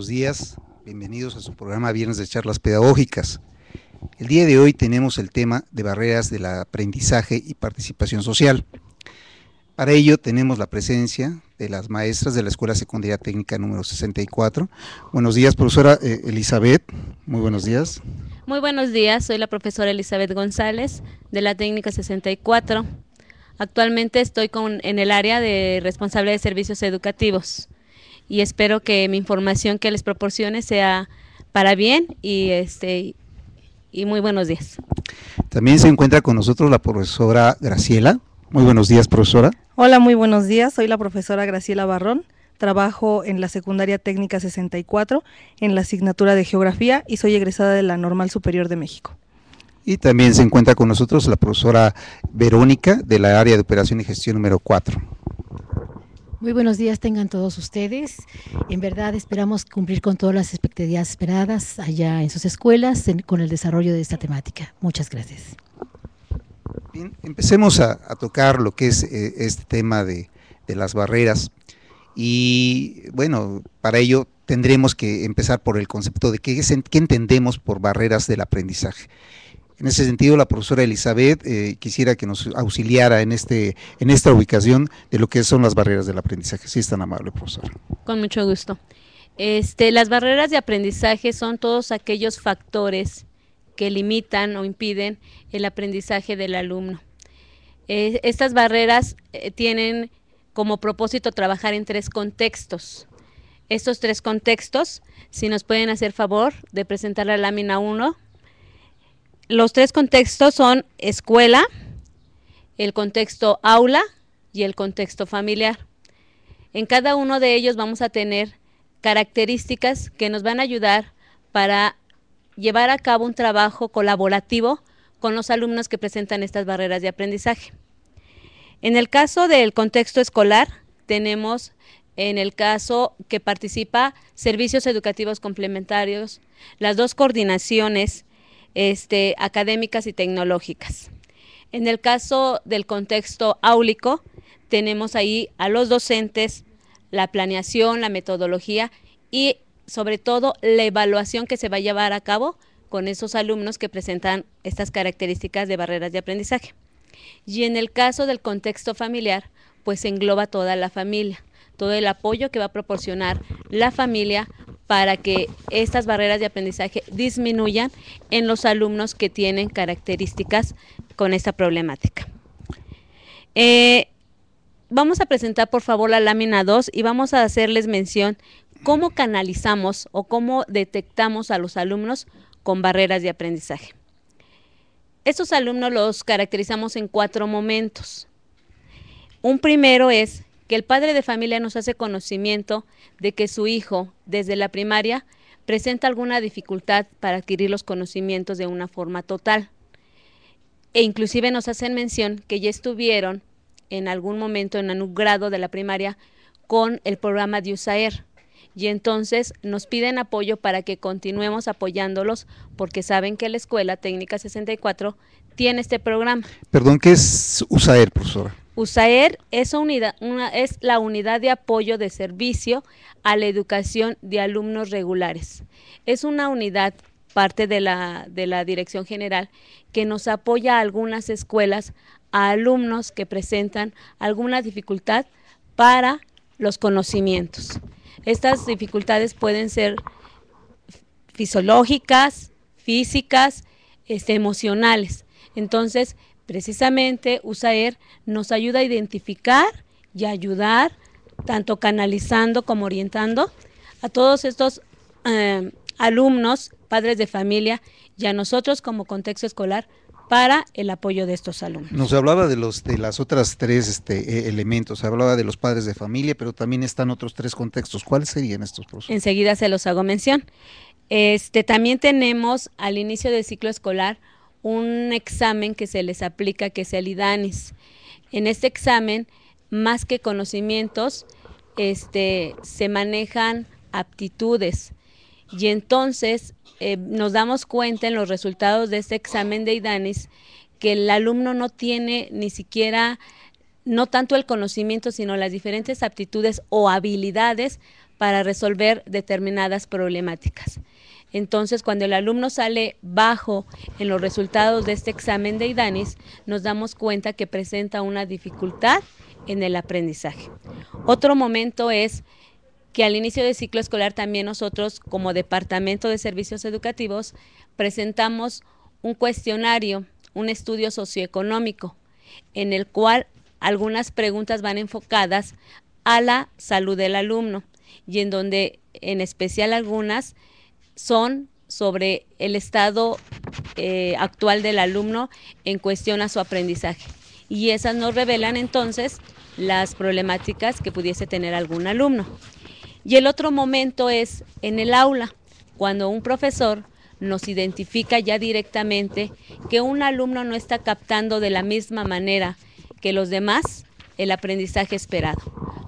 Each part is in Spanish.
buenos días, bienvenidos a su programa Viernes de Charlas Pedagógicas. El día de hoy tenemos el tema de barreras del aprendizaje y participación social. Para ello tenemos la presencia de las maestras de la Escuela Secundaria Técnica número 64. Buenos días, profesora Elizabeth, muy buenos días. Muy buenos días, soy la profesora Elizabeth González de la Técnica 64. Actualmente estoy en el área de responsable de servicios educativos y espero que mi información que les proporcione sea para bien y muy buenos días. También se encuentra con nosotros la profesora Graciela. Muy buenos días, profesora. Hola, muy buenos días, soy la profesora Graciela Barrón. Trabajo en la Secundaria Técnica 64 en la asignatura de Geografía y soy egresada de la Normal Superior de México. Y también se encuentra con nosotros la profesora Verónica de la área de Operación y Gestión número 4. Muy buenos días tengan todos ustedes. En verdad esperamos cumplir con todas las expectativas esperadas allá en sus escuelas con el desarrollo de esta temática. Muchas gracias. Bien, empecemos a tocar lo que es este tema de las barreras. Y bueno, para ello tendremos que empezar por el concepto de qué entendemos por barreras del aprendizaje. En ese sentido, la profesora Elizabeth quisiera que nos auxiliara en esta ubicación de lo que son las barreras del aprendizaje. Sí, es tan amable, profesora. Con mucho gusto. Las barreras de aprendizaje son todos aquellos factores que limitan o impiden el aprendizaje del alumno. Estas barreras tienen como propósito trabajar en 3 contextos. Estos 3 contextos, si nos pueden hacer favor de presentar la lámina 1. Los 3 contextos son escuela, el contexto aula y el contexto familiar. En cada uno de ellos vamos a tener características que nos van a ayudar para llevar a cabo un trabajo colaborativo con los alumnos que presentan estas barreras de aprendizaje. En el caso del contexto escolar, tenemos en el caso que participa servicios educativos complementarios, las 2 coordinaciones académicas y tecnológicas. En el caso del contexto áulico, tenemos ahí a los docentes, la planeación, la metodología y sobre todo la evaluación que se va a llevar a cabo con esos alumnos que presentan estas características de barreras de aprendizaje. Y en el caso del contexto familiar, pues engloba toda la familia, todo el apoyo que va a proporcionar la familia para que estas barreras de aprendizaje disminuyan en los alumnos que tienen características con esta problemática. Vamos a presentar por favor la lámina 2 y vamos a hacerles mención cómo canalizamos o cómo detectamos a los alumnos con barreras de aprendizaje. Estos alumnos los caracterizamos en 4 momentos. Un primero es que el padre de familia nos hace conocimiento de que su hijo, desde la primaria, presenta alguna dificultad para adquirir los conocimientos de una forma total. E inclusive nos hacen mención que ya estuvieron en algún momento en un grado de la primaria con el programa de USAER. Y entonces nos piden apoyo para que continuemos apoyándolos porque saben que la Escuela Técnica 64 tiene este programa. Perdón, ¿qué es USAER, profesora? USAER es la unidad de apoyo de servicio a la educación de alumnos regulares. Es una unidad, parte de la Dirección General, que nos apoya a algunas escuelas, a alumnos que presentan alguna dificultad para los conocimientos. Estas dificultades pueden ser fisiológicas, físicas, emocionales. Entonces, precisamente USAER nos ayuda a identificar y a ayudar, tanto canalizando como orientando a todos estos alumnos, padres de familia y a nosotros como contexto escolar para el apoyo de estos alumnos. Nos hablaba de las otras 3 elementos, hablaba de los padres de familia, pero también están otros 3 contextos. ¿Cuáles serían estos, profesor? Enseguida se los hago mención. También tenemos al inicio del ciclo escolar un examen que se les aplica, que es el IDANIS. En este examen, más que conocimientos, se manejan aptitudes. Y entonces nos damos cuenta en los resultados de este examen de IDANIS que el alumno no tiene ni siquiera, no tanto el conocimiento, sino las diferentes aptitudes o habilidades para resolver determinadas problemáticas. Entonces, cuando el alumno sale bajo en los resultados de este examen de IDANIS, nos damos cuenta que presenta una dificultad en el aprendizaje. Otro momento es que al inicio del ciclo escolar también nosotros, como Departamento de Servicios Educativos, presentamos un cuestionario, un estudio socioeconómico, en el cual algunas preguntas van enfocadas a la salud del alumno y en donde en especial algunas son sobre el estado actual del alumno en cuestión a su aprendizaje. Y esas nos revelan entonces las problemáticas que pudiese tener algún alumno. Y el otro momento es en el aula, cuando un profesor nos identifica ya directamente que un alumno no está captando de la misma manera que los demás el aprendizaje esperado.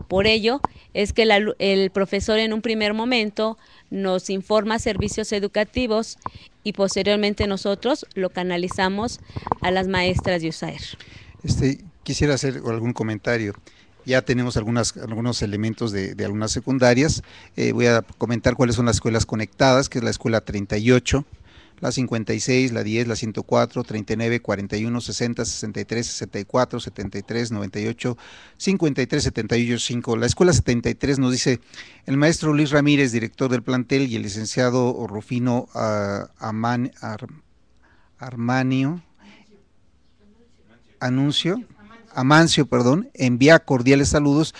Por ello es que el profesor en un primer momento nos informa a servicios educativos y posteriormente nosotros lo canalizamos a las maestras de USAER. Quisiera hacer algún comentario. Ya tenemos algunos elementos de algunas secundarias. Voy a comentar cuáles son las escuelas conectadas, que es la escuela 38, la 56, la 10, la 104, 39, 41, 60, 63, 64, 73, 98, 53, 78, 5. La escuela 73 nos dice el maestro Luis Ramírez, director del plantel, y el licenciado Rufino Amancio, envía cordiales saludos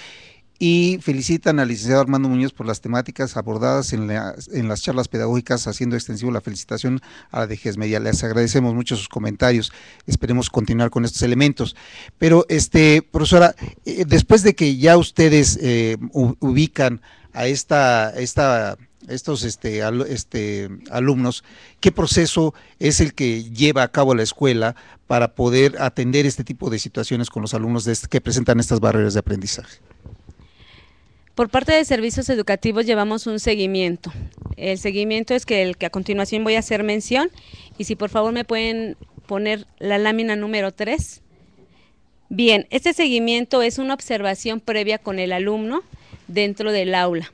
y felicitan al licenciado Armando Muñoz por las temáticas abordadas en las charlas pedagógicas, haciendo extensivo la felicitación a la DGES Media. Les agradecemos mucho sus comentarios, esperemos continuar con estos elementos. Pero, profesora, después de que ya ustedes ubican a estos alumnos, ¿qué proceso es el que lleva a cabo la escuela para poder atender este tipo de situaciones con los alumnos que presentan estas barreras de aprendizaje? Por parte de servicios educativos llevamos un seguimiento. El seguimiento es el que a continuación voy a hacer mención, y si por favor me pueden poner la lámina número 3. Bien, este seguimiento es una observación previa con el alumno dentro del aula.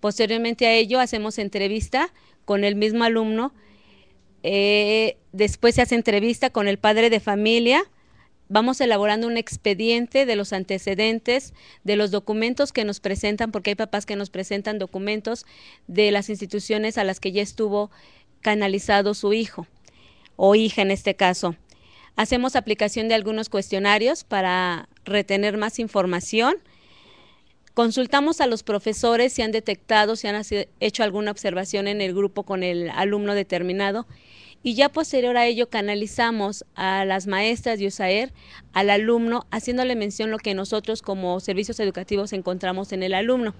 Posteriormente a ello hacemos entrevista con el mismo alumno, después se hace entrevista con el padre de familia, vamos elaborando un expediente de los antecedentes, de los documentos que nos presentan, porque hay papás que nos presentan documentos de las instituciones a las que ya estuvo canalizado su hijo o hija en este caso. Hacemos aplicación de algunos cuestionarios para retener más información. Consultamos a los profesores si han detectado, si han hecho alguna observación en el grupo con el alumno determinado, y ya posterior a ello canalizamos a las maestras de USAER, al alumno, haciéndole mención lo que nosotros como servicios educativos encontramos en el alumno.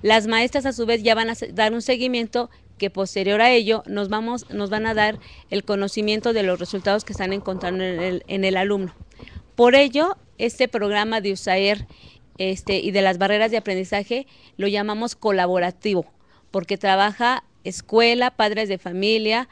Las maestras a su vez ya van a dar un seguimiento que posterior a ello nos van a dar el conocimiento de los resultados que están encontrando en el alumno. Por ello, este programa de USAER y de las barreras de aprendizaje lo llamamos colaborativo, porque trabaja escuela, padres de familia,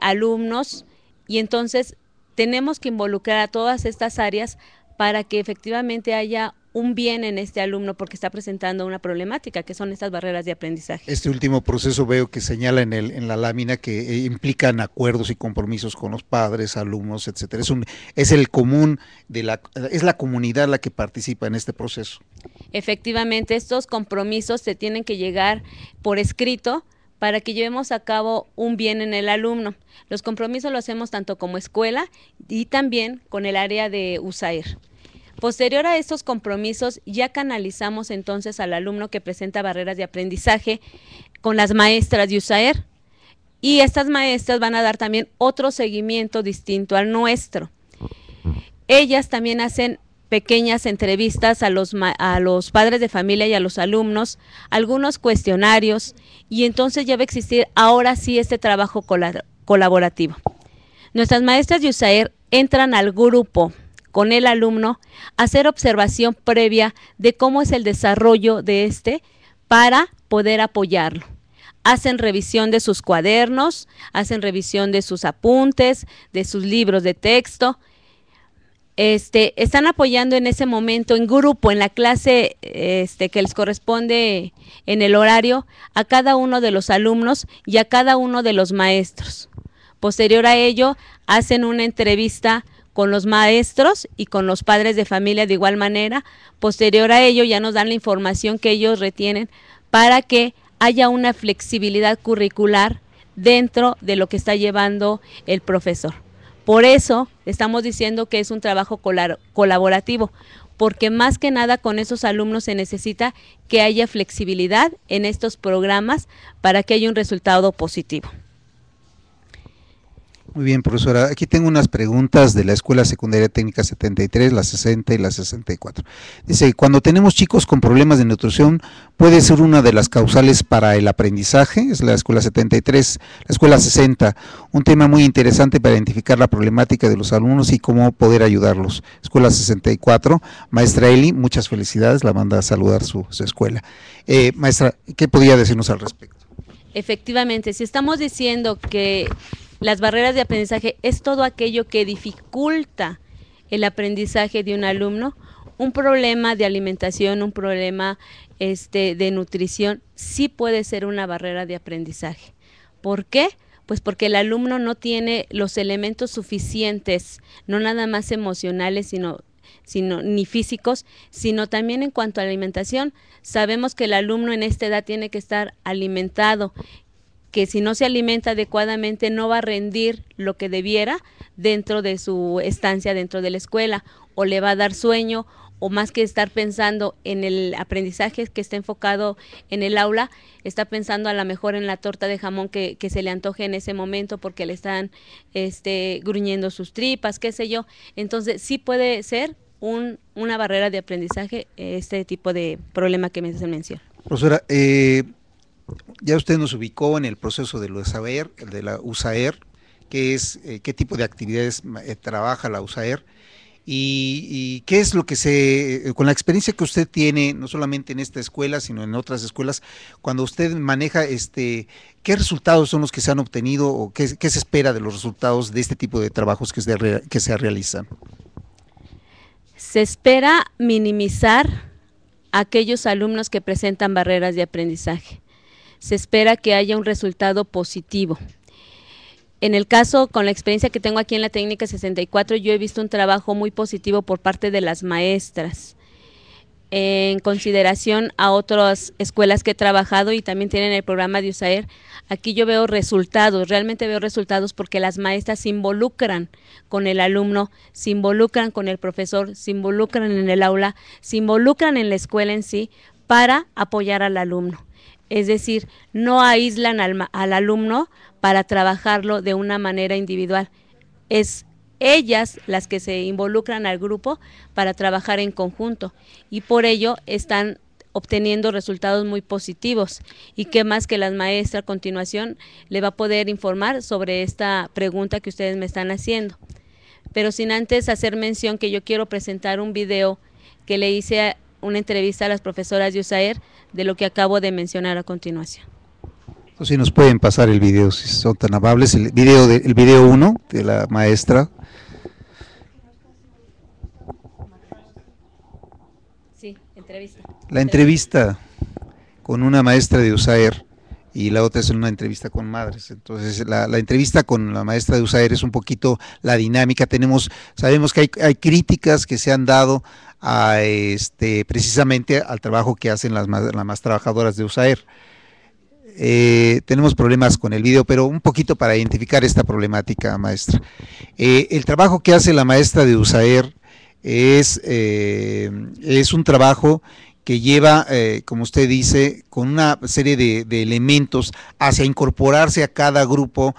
alumnos, y entonces tenemos que involucrar a todas estas áreas para que efectivamente haya un bien en este alumno, porque está presentando una problemática que son estas barreras de aprendizaje. Este último proceso veo que señala en la lámina que implican acuerdos y compromisos con los padres, alumnos, etcétera. Es el común es la comunidad la que participa en este proceso. Efectivamente, estos compromisos se tienen que llegar por escrito para que llevemos a cabo un bien en el alumno. Los compromisos los hacemos tanto como escuela y también con el área de USAER. Posterior a estos compromisos, ya canalizamos entonces al alumno que presenta barreras de aprendizaje con las maestras de USAER, y estas maestras van a dar también otro seguimiento distinto al nuestro. Ellas también hacen pequeñas entrevistas a los padres de familia y a los alumnos, algunos cuestionarios, y entonces ya va a existir ahora sí este trabajo colaborativo. Nuestras maestras de USAER entran al grupo con el alumno a hacer observación previa de cómo es el desarrollo de para poder apoyarlo. Hacen revisión de sus cuadernos, hacen revisión de sus apuntes, de sus libros de texto. están apoyando en ese momento en grupo, en la clase que les corresponde en el horario, a cada uno de los alumnos y a cada uno de los maestros. Posterior a ello, hacen una entrevista con los maestros y con los padres de familia de igual manera. Posterior a ello, ya nos dan la información que ellos retienen para que haya una flexibilidad curricular dentro de lo que está llevando el profesor. Por eso estamos diciendo que es un trabajo colaborativo, porque más que nada con esos alumnos se necesita que haya flexibilidad en estos programas para que haya un resultado positivo. Muy bien, profesora. Aquí tengo unas preguntas de la Escuela Secundaria Técnica 73, la 60 y la 64. Dice, cuando tenemos chicos con problemas de nutrición, ¿puede ser una de las causales para el aprendizaje? Es la Escuela 73. La Escuela 60, un tema muy interesante para identificar la problemática de los alumnos y cómo poder ayudarlos. Escuela 64, maestra Eli, muchas felicidades, la manda a saludar su escuela. Maestra, ¿qué podría decirnos al respecto? Efectivamente, si estamos diciendo que las barreras de aprendizaje es todo aquello que dificulta el aprendizaje de un alumno, un problema de alimentación, un problema de nutrición, sí puede ser una barrera de aprendizaje. ¿Por qué? Pues porque el alumno no tiene los elementos suficientes, no nada más emocionales, sino ni físicos, sino también en cuanto a alimentación. Sabemos que el alumno en esta edad tiene que estar alimentado, que si no se alimenta adecuadamente no va a rendir lo que debiera dentro de su estancia dentro de la escuela, o le va a dar sueño, o más que estar pensando en el aprendizaje que está enfocado en el aula, está pensando a lo mejor en la torta de jamón que se le antoje en ese momento porque le están gruñendo sus tripas, qué sé yo. Entonces sí puede ser una barrera de aprendizaje este tipo de problema que me menciona. Profesora, ya usted nos ubicó en el proceso de la USAER, que es qué tipo de actividades trabaja la USAER y qué es lo que con la experiencia que usted tiene, no solamente en esta escuela, sino en otras escuelas, cuando usted maneja, ¿qué resultados son los que se han obtenido o qué se espera de los resultados de este tipo de trabajos que se realizan? Se espera minimizar a aquellos alumnos que presentan barreras de aprendizaje. Se espera que haya un resultado positivo. En el caso, con la experiencia que tengo aquí en la técnica 64, yo he visto un trabajo muy positivo por parte de las maestras, en consideración a otras escuelas que he trabajado y también tienen el programa de USAER. Aquí yo veo resultados, realmente veo resultados porque las maestras se involucran con el alumno, se involucran con el profesor, se involucran en el aula, se involucran en la escuela en sí para apoyar al alumno. Es decir, no aíslan al alumno para trabajarlo de una manera individual. Es ellas las que se involucran al grupo para trabajar en conjunto y por ello están obteniendo resultados muy positivos. Y qué más que la maestra a continuación le va a poder informar sobre esta pregunta que ustedes me están haciendo. Pero sin antes hacer mención que yo quiero presentar un video que le hice una entrevista a las profesoras de USAER de lo que acabo de mencionar a continuación. Si nos pueden pasar el video, si son tan amables, el video 1 de la maestra. Sí, entrevista. La entrevista con una maestra de USAER y la otra es una entrevista con madres. Entonces la entrevista con la maestra de USAER es un poquito la dinámica. Sabemos que hay críticas que se han dado a precisamente al trabajo que hacen las más trabajadoras de USAER. Tenemos problemas con el video, pero un poquito para identificar esta problemática, maestra. El trabajo que hace la maestra de USAER es un trabajo que lleva, como usted dice, con una serie de elementos hacia incorporarse a cada grupo,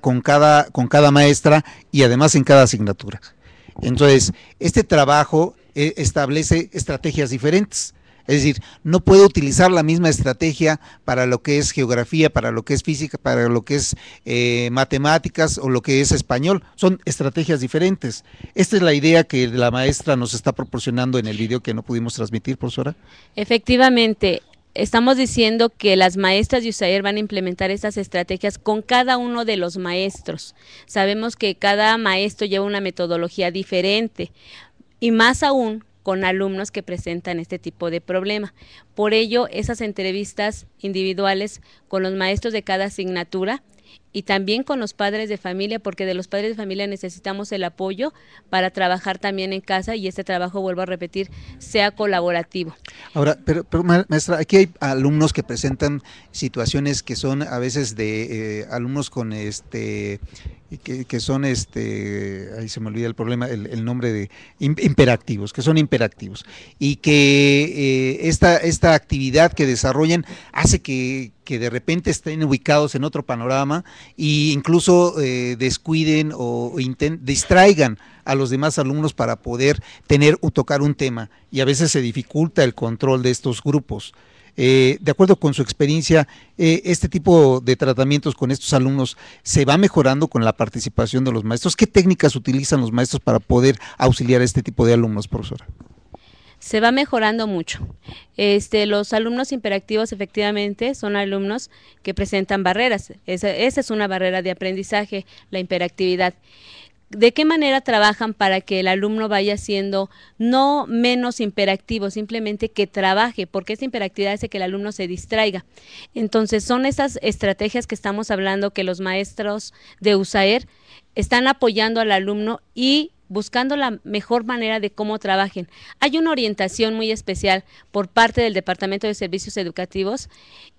con cada maestra y además en cada asignatura. Entonces, este trabajo establece estrategias diferentes. Es decir, no puede utilizar la misma estrategia para lo que es geografía, para lo que es física, para lo que es matemáticas o lo que es español. Son estrategias diferentes. Esta es la idea que la maestra nos está proporcionando en el video que no pudimos transmitir, profesora. Efectivamente, estamos diciendo que las maestras de USAER van a implementar estas estrategias con cada uno de los maestros. Sabemos que cada maestro lleva una metodología diferente y más aún con alumnos que presentan este tipo de problema. Por ello, esas entrevistas individuales con los maestros de cada asignatura y también con los padres de familia, porque de los padres de familia necesitamos el apoyo para trabajar también en casa y este trabajo, vuelvo a repetir, sea colaborativo. Ahora, pero maestra, aquí hay alumnos que presentan situaciones que son a veces de alumnos con que son ahí se me olvida el problema, el nombre de hiperactivos, que son hiperactivos y que esta actividad que desarrollan hace que de repente estén ubicados en otro panorama e incluso descuiden o distraigan a los demás alumnos para poder tener o tocar un tema, y a veces se dificulta el control de estos grupos. De acuerdo con su experiencia, este tipo de tratamientos con estos alumnos se va mejorando con la participación de los maestros. ¿Qué técnicas utilizan los maestros para poder auxiliar a este tipo de alumnos, profesora? Se va mejorando mucho. Los alumnos hiperactivos efectivamente son alumnos que presentan barreras. Esa es una barrera de aprendizaje, la hiperactividad. ¿De qué manera trabajan para que el alumno vaya siendo no menos hiperactivo, simplemente que trabaje? Porque esta hiperactividad hace que el alumno se distraiga. Entonces son esas estrategias que estamos hablando que los maestros de USAER están apoyando al alumno y buscando la mejor manera de cómo trabajen. Hay una orientación muy especial por parte del Departamento de Servicios Educativos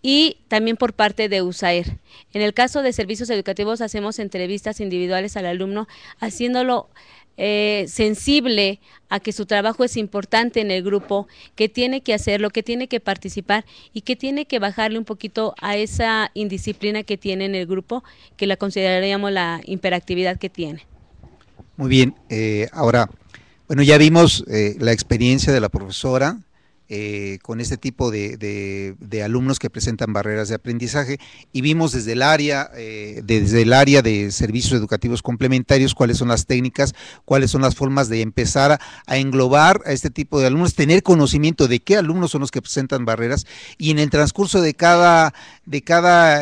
y también por parte de USAER. En el caso de servicios educativos hacemos entrevistas individuales al alumno, haciéndolo sensible a que su trabajo es importante en el grupo, que tiene que hacerlo, que tiene que participar y que tiene que bajarle un poquito a esa indisciplina que tiene en el grupo, que la consideraríamos la hiperactividad que tiene. Muy bien, ahora, bueno, ya vimos la experiencia de la profesora con este tipo de alumnos que presentan barreras de aprendizaje, y vimos desde el área de servicios educativos complementarios cuáles son las técnicas, cuáles son las formas de empezar a englobar a este tipo de alumnos, tener conocimiento de qué alumnos son los que presentan barreras, y en el transcurso de cada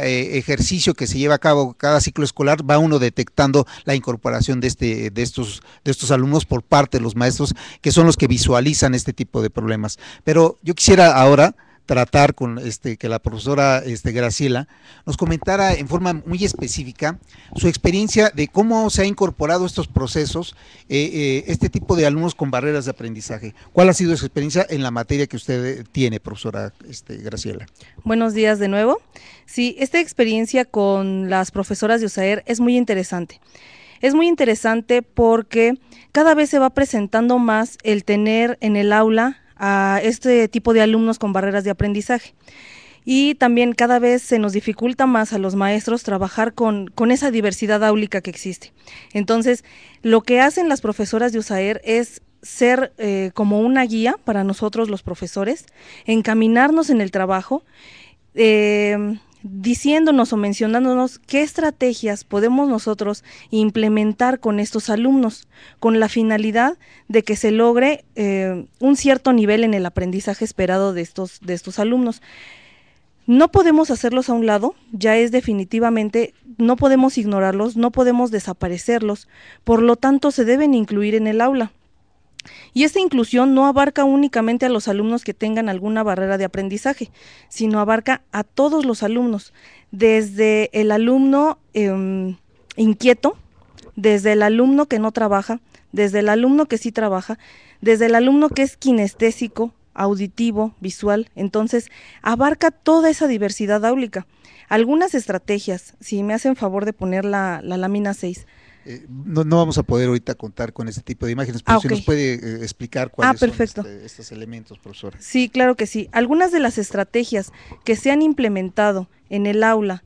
ejercicio que se lleva a cabo, cada ciclo escolar, va uno detectando la incorporación de estos alumnos por parte de los maestros, que son los que visualizan este tipo de problemas. Pero yo quisiera ahora tratar con que la profesora Graciela nos comentara en forma muy específica su experiencia de cómo se ha incorporado estos procesos, este tipo de alumnos con barreras de aprendizaje. ¿Cuál ha sido su experiencia en la materia que usted tiene, profesora Graciela? Buenos días de nuevo. Sí, esta experiencia con las profesoras de USAER es muy interesante. Es muy interesante porque cada vez se va presentando más el tener en el aula a este tipo de alumnos con barreras de aprendizaje, y también cada vez se nos dificulta más a los maestros trabajar con esa diversidad áulica que existe. Entonces, lo que hacen las profesoras de USAER es ser como una guía para nosotros los profesores, encaminarnos en el trabajo, diciéndonos o mencionándonos qué estrategias podemos nosotros implementar con estos alumnos, con la finalidad de que se logre un cierto nivel en el aprendizaje esperado de estos alumnos. No podemos hacerlos a un lado, ya es definitivamente, no podemos ignorarlos, no podemos desaparecerlos, por lo tanto se deben incluir en el aula. Y esta inclusión no abarca únicamente a los alumnos que tengan alguna barrera de aprendizaje, sino abarca a todos los alumnos, desde el alumno inquieto, desde el alumno que no trabaja, desde el alumno que sí trabaja, desde el alumno que es kinestésico, auditivo, visual. Entonces abarca toda esa diversidad áulica. Algunas estrategias, si me hacen favor de poner la lámina 6, no vamos a poder ahorita contar con este tipo de imágenes, pero si okay. nos puede explicar cuáles perfecto. son estos elementos, profesora. Sí, claro que sí. Algunas de las estrategias que se han implementado en el aula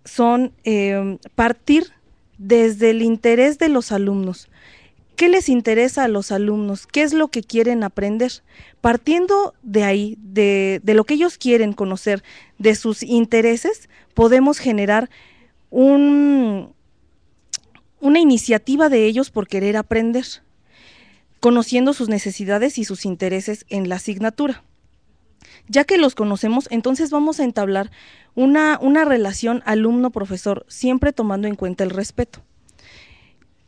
son partir desde el interés de los alumnos. ¿Qué les interesa a los alumnos? ¿Qué es lo que quieren aprender? Partiendo de ahí, de lo que ellos quieren conocer, de sus intereses, podemos generar una iniciativa de ellos por querer aprender, conociendo sus necesidades y sus intereses en la asignatura. Ya que los conocemos, entonces vamos a entablar una relación alumno-profesor, siempre tomando en cuenta el respeto.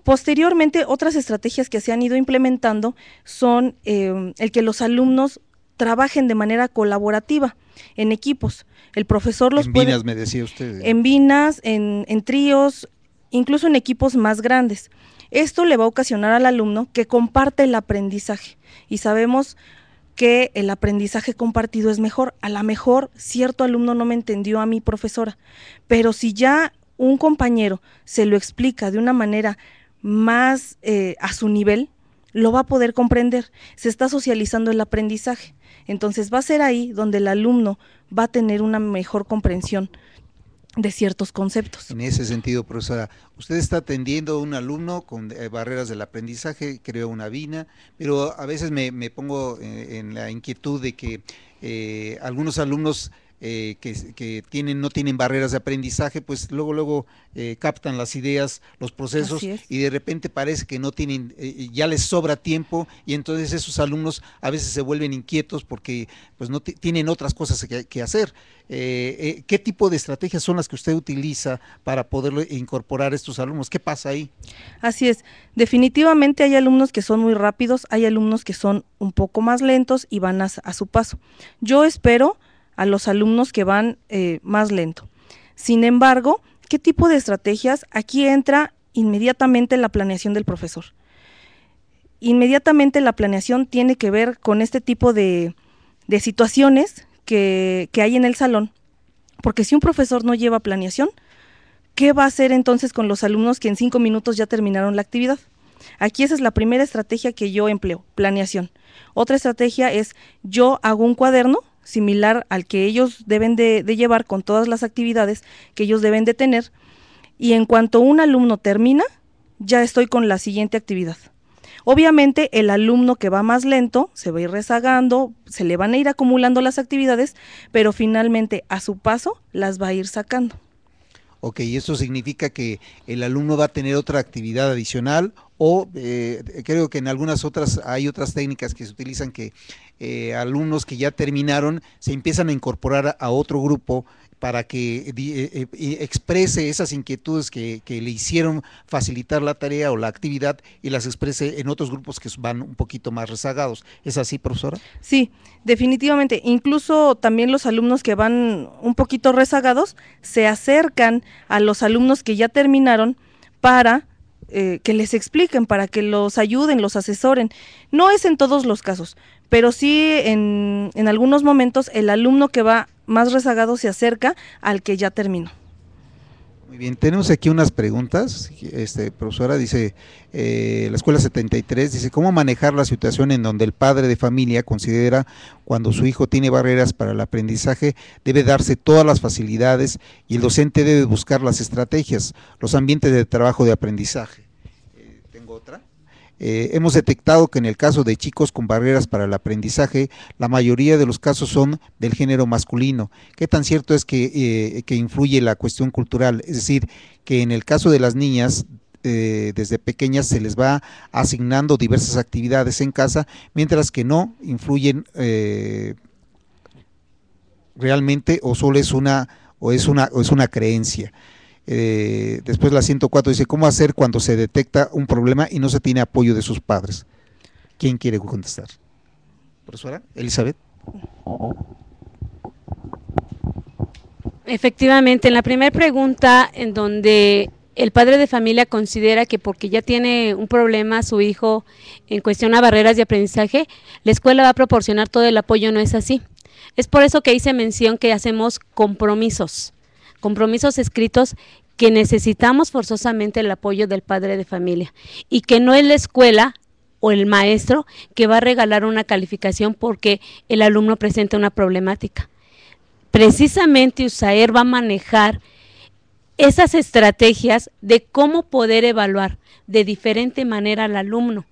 Posteriormente, otras estrategias que se han ido implementando son el que los alumnos trabajen de manera colaborativa en equipos. El profesor los puede… En binas, me decía usted. En binas, en tríos, incluso en equipos más grandes. Esto le va a ocasionar al alumno que comparte el aprendizaje, y sabemos que el aprendizaje compartido es mejor. A lo mejor cierto alumno no me entendió a mi profesora, pero si ya un compañero se lo explica de una manera más a su nivel, lo va a poder comprender. Se está socializando el aprendizaje. Entonces va a ser ahí donde el alumno va a tener una mejor comprensión de ciertos conceptos. En ese sentido, profesora, usted está atendiendo a un alumno con barreras del aprendizaje, creó una bina, pero a veces me pongo en la inquietud de que algunos alumnos que no tienen barreras de aprendizaje, pues luego captan las ideas, los procesos, y de repente parece que no tienen, ya les sobra tiempo, y entonces esos alumnos a veces se vuelven inquietos porque pues no tienen otras cosas que hacer. ¿Qué tipo de estrategias son las que usted utiliza para poder incorporar a estos alumnos? ¿Qué pasa ahí? Así es, definitivamente hay alumnos que son muy rápidos, hay alumnos que son un poco más lentos y van a su paso. Yo espero a los alumnos que van más lento. Sin embargo, ¿qué tipo de estrategias? Aquí entra inmediatamente la planeación del profesor. Inmediatamente la planeación tiene que ver con este tipo de situaciones que hay en el salón, porque si un profesor no lleva planeación, ¿qué va a hacer entonces con los alumnos que en 5 minutos ya terminaron la actividad? Aquí esa es la primera estrategia que yo empleo, planeación. Otra estrategia es, yo hago un cuaderno similar al que ellos deben de llevar con todas las actividades que ellos deben de tener, y en cuanto un alumno termina, ya estoy con la siguiente actividad. Obviamente el alumno que va más lento se va a ir rezagando, se le van a ir acumulando las actividades, pero finalmente a su paso las va a ir sacando. Ok, ¿eso significa que el alumno va a tener otra actividad adicional? O creo que en algunas otras hay otras técnicas que se utilizan, que alumnos que ya terminaron se empiezan a incorporar a otro grupo para que exprese esas inquietudes que le hicieron facilitar la tarea o la actividad, y las exprese en otros grupos que van un poquito más rezagados. ¿Es así, profesora? Sí, definitivamente. Incluso también los alumnos que van un poquito rezagados se acercan a los alumnos que ya terminaron para que les expliquen, para que los ayuden, los asesoren. No es en todos los casos, pero sí en algunos momentos el alumno que va más rezagado se acerca al que ya terminó. Muy bien, tenemos aquí unas preguntas. Profesora, dice, la escuela 73, dice, ¿cómo manejar la situación en donde el padre de familia considera cuando su hijo tiene barreras para el aprendizaje, debe darse todas las facilidades y el docente debe buscar las estrategias, los ambientes de trabajo de aprendizaje? Tengo otra. Hemos detectado que en el caso de chicos con barreras para el aprendizaje, la mayoría de los casos son del género masculino. ¿Qué tan cierto es que influye la cuestión cultural? Es decir, que en el caso de las niñas, desde pequeñas se les va asignando diversas actividades en casa, mientras que no influyen realmente, o solo es una creencia. Después la 104 dice, ¿cómo hacer cuando se detecta un problema y no se tiene apoyo de sus padres? ¿Quién quiere contestar? Profesora, Elizabeth. Efectivamente, en la primera pregunta, en donde el padre de familia considera que porque ya tiene un problema su hijo en cuestión a barreras de aprendizaje, la escuela va a proporcionar todo el apoyo, no es así. Es por eso que hice mención que hacemos compromisos escritos, que necesitamos forzosamente el apoyo del padre de familia, y que no es la escuela o el maestro que va a regalar una calificación porque el alumno presenta una problemática. Precisamente USAER va a manejar esas estrategias de cómo poder evaluar de diferente manera al alumno,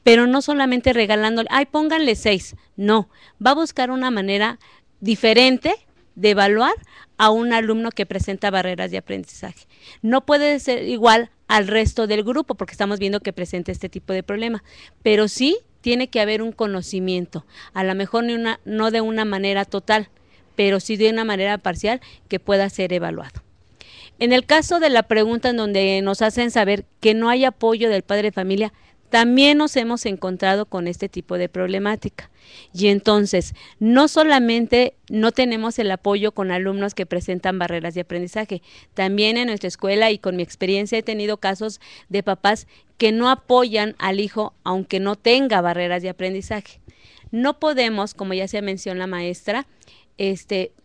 pero no solamente regalándole, ay, pónganle 6, no, va a buscar una manera diferente de evaluar a un alumno que presenta barreras de aprendizaje. No puede ser igual al resto del grupo porque estamos viendo que presenta este tipo de problema, pero sí tiene que haber un conocimiento, a lo mejor no de una manera total, pero sí de una manera parcial que pueda ser evaluado. En el caso de la pregunta en donde nos hacen saber que no hay apoyo del padre de familia, también nos hemos encontrado con este tipo de problemática. Y entonces, no solamente no tenemos el apoyo con alumnos que presentan barreras de aprendizaje, también en nuestra escuela y con mi experiencia he tenido casos de papás que no apoyan al hijo aunque no tenga barreras de aprendizaje. No podemos, como ya se mencionó la maestra,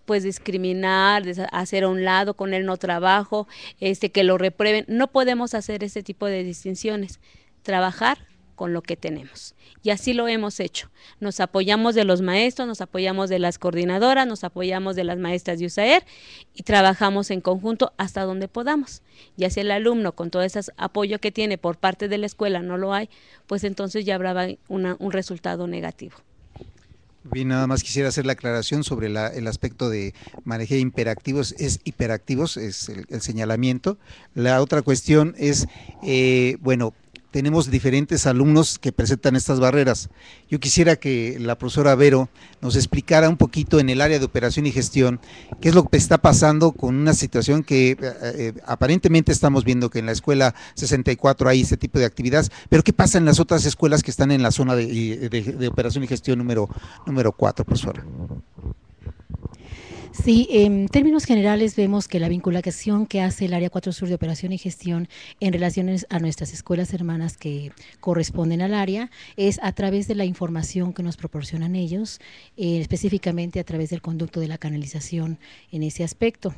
pues discriminar, hacer a un lado, con él no trabajo, que lo reprueben. No podemos hacer ese tipo de distinciones. Trabajar con lo que tenemos. Y así lo hemos hecho. Nos apoyamos de los maestros, nos apoyamos de las coordinadoras, nos apoyamos de las maestras de USAER y trabajamos en conjunto hasta donde podamos. Ya si el alumno con todo ese apoyo que tiene por parte de la escuela no lo hay, pues entonces ya habrá un resultado negativo. Bien, nada más quisiera hacer la aclaración sobre el aspecto de manejar hiperactivos, es hiperactivos, es el señalamiento. La otra cuestión es, bueno, tenemos diferentes alumnos que presentan estas barreras. Yo quisiera que la profesora Vero nos explicara un poquito en el área de operación y gestión qué es lo que está pasando con una situación que aparentemente estamos viendo que en la escuela 64 hay este tipo de actividades, pero qué pasa en las otras escuelas que están en la zona de operación y gestión número 4, profesora. Sí, en términos generales vemos que la vinculación que hace el Área 4 Sur de Operación y Gestión en relaciones a nuestras escuelas hermanas que corresponden al área es a través de la información que nos proporcionan ellos, específicamente a través del conducto de la canalización en ese aspecto.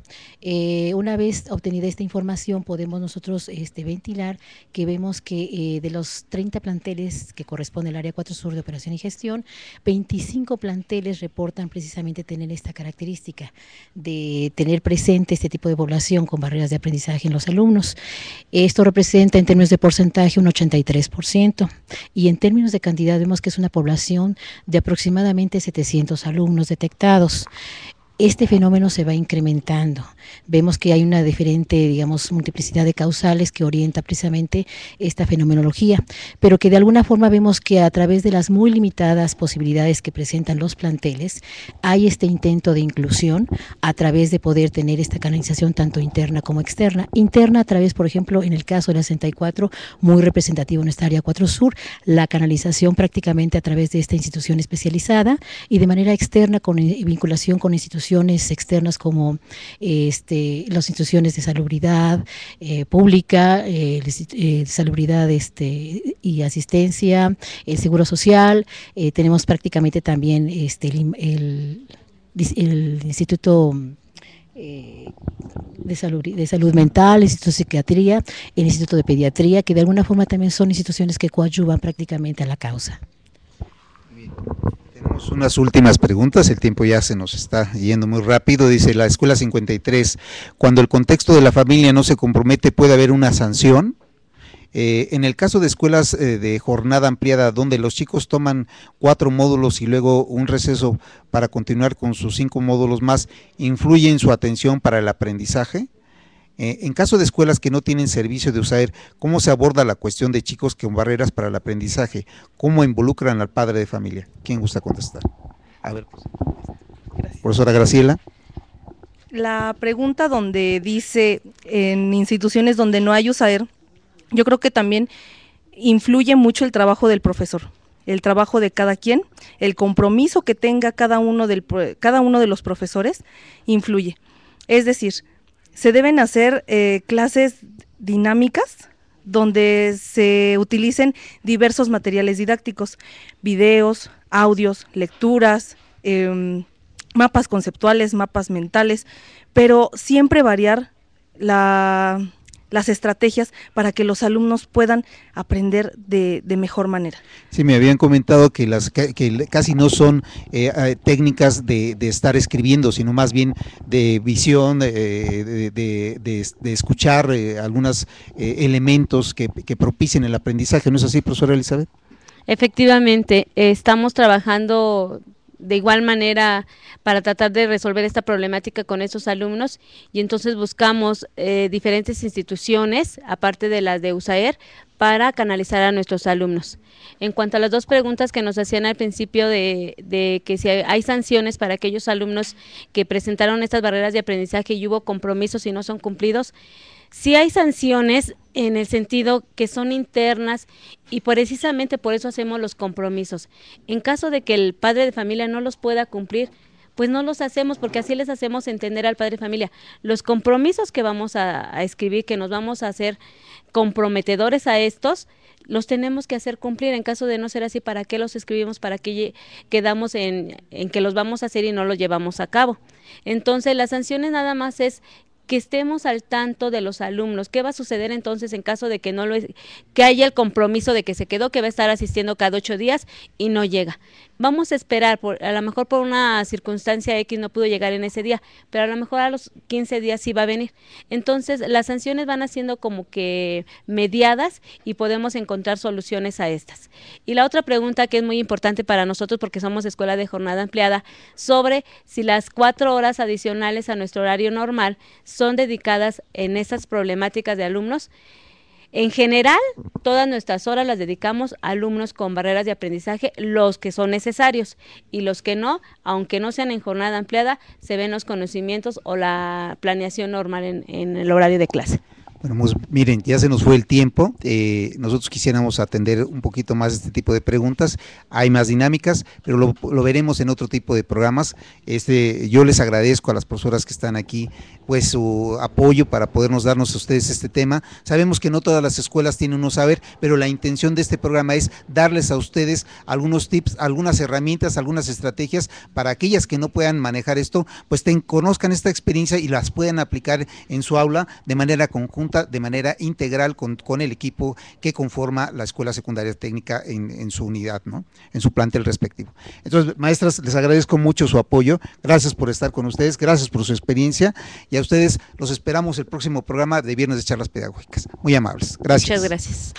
Una vez obtenida esta información podemos nosotros ventilar que vemos que de los 30 planteles que corresponde al Área 4 Sur de Operación y Gestión, 25 planteles reportan precisamente tener esta característica de tener presente este tipo de población con barreras de aprendizaje en los alumnos. Esto representa en términos de porcentaje un 83% y en términos de cantidad vemos que es una población de aproximadamente 700 alumnos detectados. Este fenómeno se va incrementando. Vemos que hay una diferente, digamos, multiplicidad de causales que orienta precisamente esta fenomenología, pero que de alguna forma vemos que a través de las muy limitadas posibilidades que presentan los planteles, hay este intento de inclusión a través de poder tener esta canalización tanto interna como externa. Interna a través, por ejemplo, en el caso de la 64, muy representativo en nuestra área 4 Sur, la canalización prácticamente a través de esta institución especializada y de manera externa con vinculación con instituciones externas como las instituciones de salubridad pública, salubridad y asistencia, el seguro social, tenemos prácticamente también el Instituto de salud mental, el Instituto de Psiquiatría, el Instituto de Pediatría, que de alguna forma también son instituciones que coadyuvan prácticamente a la causa. Tenemos unas últimas preguntas, el tiempo ya se nos está yendo muy rápido. Dice la escuela 53, cuando el contexto de la familia no se compromete, ¿puede haber una sanción? En el caso de escuelas de jornada ampliada, donde los chicos toman 4 módulos y luego un receso para continuar con sus 5 módulos más, ¿influye en su atención para el aprendizaje? En caso de escuelas que no tienen servicio de USAER, ¿cómo se aborda la cuestión de chicos con barreras para el aprendizaje? ¿Cómo involucran al padre de familia? ¿Quién gusta contestar? A ver, pues. Profesora Graciela. La pregunta donde dice en instituciones donde no hay USAER, yo creo que también influye mucho el trabajo del profesor, el trabajo de cada quien, el compromiso que tenga cada uno de los profesores influye. Es decir, se deben hacer clases dinámicas donde se utilicen diversos materiales didácticos, videos, audios, lecturas, mapas conceptuales, mapas mentales, pero siempre variar las estrategias para que los alumnos puedan aprender de mejor manera. Sí, me habían comentado que casi no son técnicas de estar escribiendo, sino más bien de visión, de escuchar algunos elementos que propicien el aprendizaje. ¿No es así, profesora Elizabeth? Efectivamente, estamos trabajando de igual manera para tratar de resolver esta problemática con estos alumnos y entonces buscamos diferentes instituciones, aparte de las de USAER, para canalizar a nuestros alumnos. En cuanto a las dos preguntas que nos hacían al principio de que si hay sanciones para aquellos alumnos que presentaron estas barreras de aprendizaje y hubo compromisos y no son cumplidos, sí hay sanciones en el sentido que son internas y precisamente por eso hacemos los compromisos. En caso de que el padre de familia no los pueda cumplir, pues no los hacemos, porque así les hacemos entender al padre de familia los compromisos que vamos a escribir, que nos vamos a hacer comprometedores a estos, los tenemos que hacer cumplir. En caso de no ser así, ¿para qué los escribimos? ¿Para qué quedamos en que los vamos a hacer y no los llevamos a cabo? Entonces, las sanciones nada más es que estemos al tanto de los alumnos. ¿Qué va a suceder entonces en caso de que no que haya el compromiso de que se quedó, que va a estar asistiendo cada 8 días y no llega? Vamos a esperar, a lo mejor por una circunstancia X no pudo llegar en ese día, pero a lo mejor a los 15 días sí va a venir. Entonces, las sanciones van haciendo como que mediadas y podemos encontrar soluciones a estas. Y la otra pregunta que es muy importante para nosotros, porque somos escuela de jornada ampliada, sobre si las 4 horas adicionales a nuestro horario normal son dedicadas en estas problemáticas de alumnos. En general, todas nuestras horas las dedicamos a alumnos con barreras de aprendizaje, los que son necesarios, y los que no, aunque no sean en jornada ampliada, se ven los conocimientos o la planeación normal en el horario de clase. Bueno, pues miren, ya se nos fue el tiempo, nosotros quisiéramos atender un poquito más este tipo de preguntas, hay más dinámicas, pero lo veremos en otro tipo de programas. Yo les agradezco a las profesoras que están aquí, pues su apoyo para podernos darnos a ustedes este tema. Sabemos que no todas las escuelas tienen un saber, pero la intención de este programa es darles a ustedes algunos tips, algunas herramientas, algunas estrategias para aquellas que no puedan manejar esto, pues conozcan esta experiencia y las puedan aplicar en su aula de manera conjunta, de manera integral con el equipo que conforma la Escuela Secundaria Técnica en su unidad, ¿no? En su plantel respectivo. Entonces, maestras, les agradezco mucho su apoyo, gracias por estar con ustedes, gracias por su experiencia, y a ustedes los esperamos el próximo programa de Viernes de Charlas Pedagógicas. Muy amables, gracias. Muchas gracias.